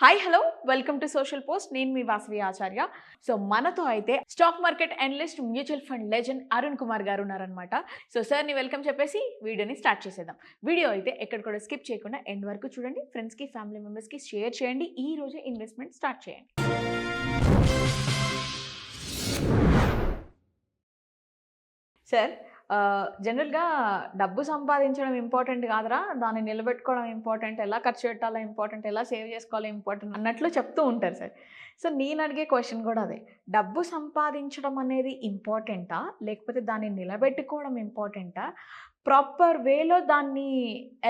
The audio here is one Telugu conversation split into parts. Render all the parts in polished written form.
Hi hello welcome to social post. నేను మీ వాసవి ఆచార్య. సో మనతో అయితే stock market analyst, mutual fund legend Arun Kumar గారు ఉన్నారనమాట. సో సార్ని వెల్కమ్ చెప్పేసి వీడియోని స్టార్ట్ చేసేద్దాం. వీడియో అయితే ఎక్కడ కూడా స్కిప్ చేయకుండా ఎండ్ వరకు చూడండి. ఫ్రెండ్స్కి, ఫ్యామిలీ మెంబర్స్కి షేర్ చేయండి. ఈ రోజే ఇన్వెస్ట్మెంట్ స్టార్ట్ చేయండి. సార్, జనరల్‌గా డబ్బు సంపాదించడం ఇంపార్టెంట్ కాదురా, దాన్ని నిలబెట్టుకోవడం ఇంపార్టెంట్, ఎలా ఖర్చు పెట్టాలో ఇంపార్టెంట్, ఎలా సేవ్ చేసుకోవాలో ఇంపార్టెంట్ అన్నట్లు చెప్తూ ఉంటారు సార్. సో నేను అడిగే క్వెషన్ కూడా అదే. డబ్బు సంపాదించడం అనేది ఇంపార్టెంటా? లేకపోతే దాన్ని నిలబెట్టుకోవడం ఇంపార్టెంటా? ప్రాపర్ వేలో దాన్ని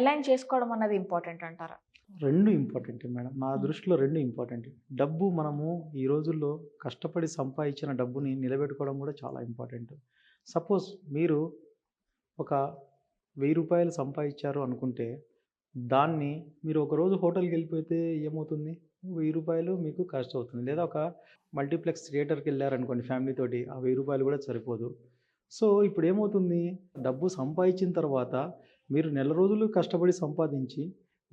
అలైన్ చేసుకోవడం అన్నది ఇంపార్టెంట్ అంటారా? 2 ఇంపార్టెంటే మేడం. నా హ్మ్. దృష్టిలో 2 ఇంపార్టెంటే. డబ్బు మనము ఈ రోజుల్లో కష్టపడి సంపాదించిన డబ్బుని నిలబెట్టుకోవడం కూడా చాలా ఇంపార్టెంట్. సపోజ్ మీరు ఒక రూ. 1000 సంపాదించారు అనుకుంటే, దాన్ని మీరు ఒకరోజు హోటల్‌కెళ్ళిపోతే ఏమవుతుంది? రూ. 1000 మీకు ఖర్చు అవుతుంది. లేదా ఒక మల్టీప్లెక్స్ థియేటర్‌కెళ్లారనుకోండి ఫ్యామిలీతోటి, ఆ రూ. 1000 కూడా సరిపోదు. సో, ఇప్పుడేమవుతుంది? డబ్బు సంపాదించిన తర్వాత మీరు నెల రోజులు కష్టపడి సంపాదించి,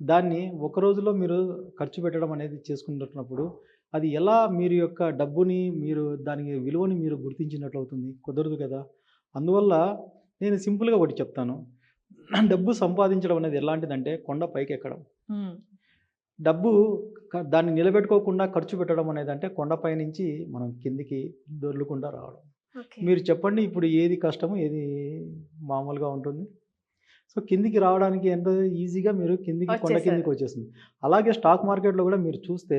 దాన్ని ఒక రోజులో మీరు ఖర్చు పెట్టడం అనేది చేసుకుంటున్నప్పుడు, అది ఎలా మీరు యొక్క డబ్బుని మీరు దానికి విలువని మీరు గుర్తించినట్లవుతుంది? కుదరదు కదా! అందువల్ల నేను సింపుల్‌గా ఒకటి చెప్తాను. డబ్బు సంపాదించడం అనేది ఎలాంటిదంటే కొండ పైకెక్కడం. హ్మ్. డబ్బు దాన్ని నిలబెట్టుకోకుండా ఖర్చు పెట్టడం అనేదంటే కొండపై నుంచి మనం కిందికి దొర్లుకుంటా రావడం. ఓకే. మీరు చెప్పండి ఇప్పుడు ఏది కష్టము? ఏది మామూలుగా ఉంటుంది? సో, కిందికి రావడానికి ఎంత ఈజీగా మీరు కిందికి కొండ వచ్చేసారు. కిందికి వచ్చేసింది. అలాగే స్టాక్ మార్కెట్‌లో గూడా మీరు చూస్తే,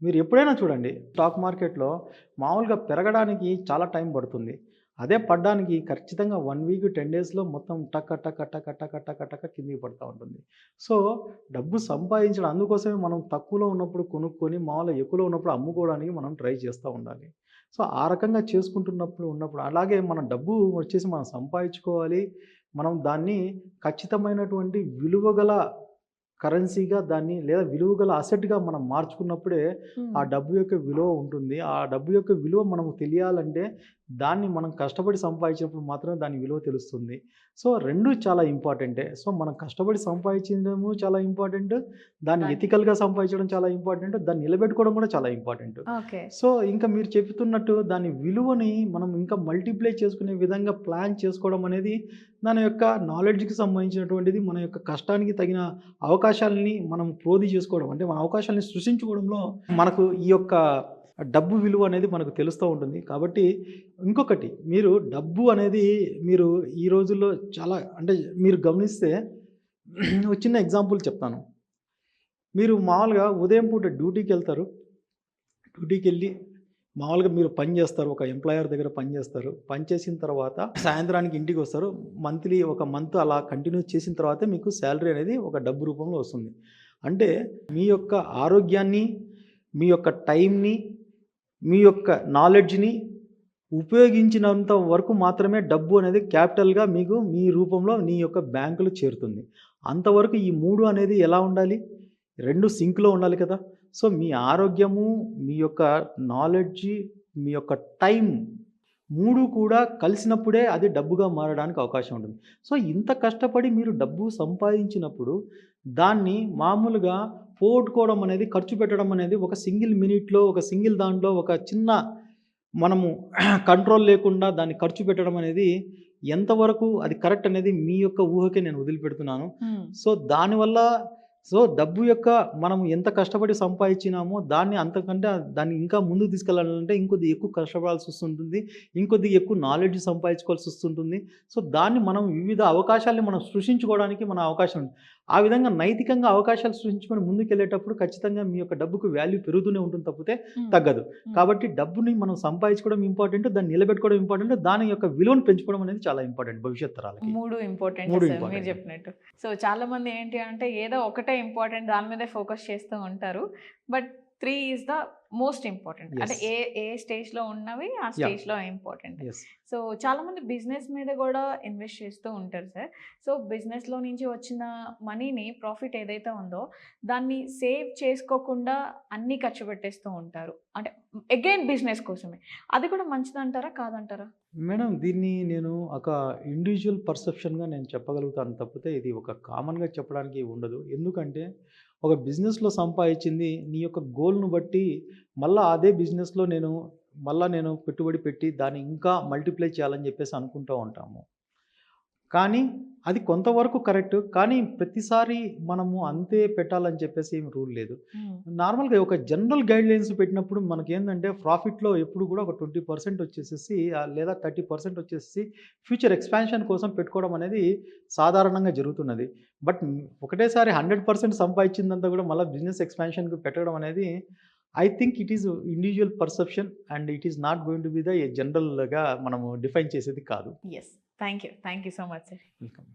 మీరు ఎప్పుడైనా చూడండి స్టాక్ మార్కెట్‌లో మామూలుగా పెరగడానికి చాలా టైం పడుతుంది. అదే పడ్డానికి ఖచ్చితంగా 1 వీక్, 10 డేస్‌లో మొత్తం టక టక టక టక టక టక కిందికి పడతా ఉంటుంది. సో, డబ్బు సంపాదించడం అందుకోసమే మనం తక్కువలో ఉన్నప్పుడు కొనుక్కొని, మామూలుగా ఎక్కువలో ఉన్నప్పుడు అమ్ముకోవడానికి మనం ట్రై చేస్తా ఉండాలి. సో, ఆ రకంగా ఉన్నప్పుడు అలాగే మన డబ్బు వచ్చేసి మనం సంపాదించుకోవాలి. మనం దాన్ని ఖచ్చితమైనటువంటి విలువగల కరెన్సీగా దాన్ని లేదా విలువగల అసెట్‌గా మనం మార్చుకున్నప్పుడే ఆ హ్మ్. డబ్బు యొక్క విలువ ఉంటుంది. ఆ డబ్బు యొక్క విలువ మనకు తెలియాలంటే దాన్ని మనం కష్టపడి సంపాదించినప్పుడు మాత్రమే దాని విలువ తెలుస్తుంది. సో, 2 చాలా ఇంపార్టెంటే. సో, మనం కష్టపడి సంపాదించడము చాలా ఇంపార్టెంట్. దాన్ని దాన్ని ఎథికల్‌గా సంపాదించడం చాలా ఇంపార్టెంట్. దాన్ని నిలబెట్టుకోవడం కూడా చాలా ఇంపార్టెంట్. ఓకే. సో, ఇంకా మీరు చెప్తున్నట్టు దాని విలువని మనం ఇంకా మల్టిప్లై చేసుకునే విధంగా ప్లాన్ చేసుకోవడం అనేది దాని యొక్క నాలెడ్జ్‌కి సంబంధించినటువంటిది. మన యొక్క కష్టానికి తగిన అవకాశాలని మనం ప్రోది చేసుకోవడం అంటే మన అవకాశాలను సృష్టించుకోవడంలో మనకు ఈ యొక్క డబ్బు విలువ అనేది మనకు తెలుస్తూ ఉంటుంది. కాబట్టి ఇంకొకటి మీరు డబ్బు అనేది మీరు ఈ రోజుల్లో చాలా అంటే మీరు గమనిస్తే ఒక చిన్న ఎగ్జాంపుల్ చెప్తాను. మీరు మామూలుగా ఉదయం పూట డ్యూటీకెళ్తారు. డ్యూటీకెళ్ళి మామూలుగా మీరు పని చేస్తారు. ఒక ఎంప్లాయర్ దగ్గర పని చేస్తారు. పని చేసిన తర్వాత సాయంత్రానికి ఇంటికొస్తారు. ఒక మంత్ అలా కంటిన్యూ చేసిన తర్వాతే మీకు సాలరీ అనేది ఒక డబ్బు రూపంలో వస్తుంది. అంటే మీ యొక్క ఆరోగ్యాన్ని, మీ యొక్క టైంని, మీ యొక్క నాలెడ్జ్‌ని ఉపయోగించినంత వరకు మాత్రమే డబ్బు అనేది క్యాపిటల్‌గా మీకు మీ రూపంలో మీ యొక్క బ్యాంకులో చేరుతుంది. అంతవరకు ఈ 3 అనేది ఎలా ఉండాలి? 2 సింక్‌లో ఉండాలి కదా! సో, మీ ఆరోగ్యము, మీ యొక్క నాలెడ్జి, మీ యొక్క టైం 3 కూడా కలిసినప్పుడే అది డబ్బుగా మారడానికి అవకాశం ఉంటుంది. సో, ఇంత కష్టపడి మీరు డబ్బు సంపాదించినప్పుడు దాన్ని మామూలుగా పోగొట్టుకోవడం అనేది, ఖర్చు పెట్టడం అనేది ఒక సింగిల్ మినిట్‌లో, ఒక సింగిల్ దాంట్లో ఒక చిన్న మనము కంట్రోల్ లేకుండా దాన్ని ఖర్చు పెట్టడం అనేది ఎంతవరకు అది కరెక్ట్ అనేది మీ యొక్క ఊహకే నేను వదిలిపెడుతున్నాను. హ్మ్. సో, దానివల్ల డబ్బు యొక్క మనం ఎంత కష్టపడి సంపాదించినామో దాన్ని ఇంకా ముందుకు తీసుకెళ్ళాలంటే ఇంకొద్దిగా ఎక్కువ కష్టపడాల్సొస్తుంటుంది. ఇంకొద్దిగా ఎక్కువ నాలెడ్జ్ సంపాదించుకోవాల్సొస్తుంటుంది. సో, దాన్ని మనం వివిధ అవకాశాల్ని మనం సృష్టించుకోవడానికి మన అవకాశం ఉంది. ఆ విధంగా నైతికంగా అవకాశాలు సృష్టించుకొని ముందుకెళ్ళేటప్పుడు ఖచ్చితంగా మీ యొక్క డబ్బుకు వాల్యూ పెరుగుతూనే ఉంటుంది తప్పితే హ్మ్. తగ్గదు. హ్మ్. కాబట్టి డబ్బుని మనం సంపాదించుకోవడం ఇంపార్టెంట్. దాన్ని నిలబెట్టుకోవడం ఇంపార్టెంట్. దాని యొక్క విలువను పెంచుకోవడం అనేది చాలా ఇంపార్టెంట్ భవిష్యత్ తరాలకి. 3 ఇంపార్టెంటే 3 సార్ మీరు ఇంపార్టెంట్. చెప్పినట్టు. సో చాలామంది ఏంటి అంటే ఏదో ఒకటే ఇంపార్టెంట్ దాని మీదే ఫోకస్ చేస్తూ ఉంటారు. But 3 is the most important. అంటే యెస్. ఏ ఏ స్టేజ్‌లో ఉన్నవి ఆ యాహ్! స్టేజ్‌లో ఇంపార్టెంట్. యెస్. సో చాలామంది బిజినెస్ మీద గూడా ఇన్వెస్ట్ చేస్తూ ఉంటారు సార్. సో బిజినెస్‌లో నుంచి వచ్చిన మనీని ప్రాఫిట్ ఏదైతే ఉందో దాన్ని సేవ్ చేసుకోకుండా అన్నీ ఖర్చు పెట్టేస్తూ ఉంటారు. అంటే అగైన్ బిజినెస్ కోసమే. అది కూడా మంచిదంటారా? కాదంటారా? మేడం దీన్ని నేను ఒక ఇండివిడ్యువల్ పర్సెప్షన్‌గా నేను చెప్పగలుగుతాను తప్పితే ఇది ఒక కామన్‌గా చెప్పడానికి ఉండదు. ఎందుకంటే ఒక బిజినెస్లో సంపాదించింది నీ యొక్క గోల్ను బట్టి మళ్ళీ అదే బిజినెస్లో నేను పెట్టుబడి పెట్టి దాన్ని ఇంకా మల్టిప్లై చేయాలని చెప్పేసి అనుకుంటూ ఉంటాము. కానీ అది కొంతవరకు కరెక్ట్. కానీ ప్రతిసారి మనము అంతే పెట్టాలని చెప్పేసి ఏమి రూల్ లేదు. నార్మల్‌గా ఒక జనరల్ గైడ్‌లైన్స్ పెట్టినప్పుడు మనకేందంటే ప్రాఫిట్‌లో ఎప్పుడు కూడా ఒక 20% వచ్చేసేసి లేదా 30% వచ్చేసేసి ఫ్యూచర్ ఎక్స్‌పాన్షన్ కోసం పెట్టుకోవడం అనేది సాధారణంగా జరుగుతున్నది. బట్ ఒకటేసారి 100% సంపాదించిందంతా కూడా మళ్ళా బిజినెస్ ఎక్స్‌పాన్షన్‌కి పెట్టడం అనేది I think it is individual perception and it is not going to be the జనరల్‌గా మనము డిఫైన్ చేసేది కాదు. Yes. Thank you so much sir. Welcome.